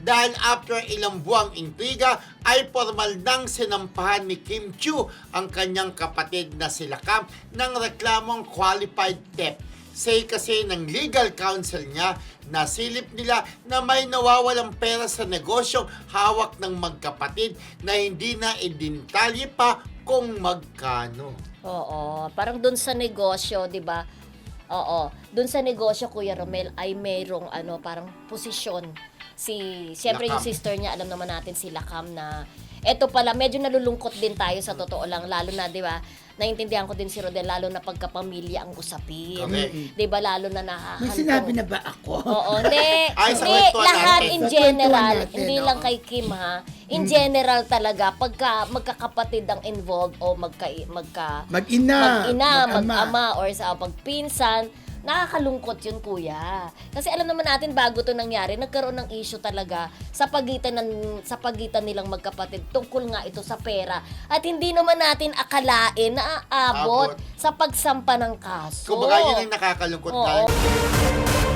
dahil after ilang buwang intriga ay formal nang sinampahan ni Kim Chiu ang kanyang kapatid na si Lakam ng reklamong qualified theft. Say kasi ng legal counsel niya, nasilip nila na may nawawalang pera sa negosyong hawak ng magkapatid na hindi na idintalye pa kung magkano. Oo, parang dun sa negosyo, 'di ba? Oo, dun sa negosyo Kuya Romel ay mayroong parang posisyon. Siyempre yung Lakam. sister niya, alam naman natin si Lakam na eto pala, medyo nalulungkot din tayo sa totoo lang, lalo na 'di ba? Naintindihan ko din si Rodel, lalo na pagkapamilya ang usapin. Correct. 'Di ba, lalo na May nakahantong. sinabi na ba ako? Oo, hindi. Ay, sa Hindi, kwentuhan lahat natin. in Sa general, kwentuhan natin, hindi oo. lang kay Kim ha. In general talaga, pagka magkakapatid ang involved o Mag-ina, mag-ina, mag-ama. mag-ama, or sa pagpinsan, nakakalungkot yun, kuya. Kasi alam naman natin, bago to nangyari, nagkaroon ng issue talaga sa pagitan nilang magkapatid tungkol nga ito sa pera. At hindi naman natin akalain na aabot Abot. sa pagsampa ng kaso. Kumbaga yun ang nakakalungkot Oo. na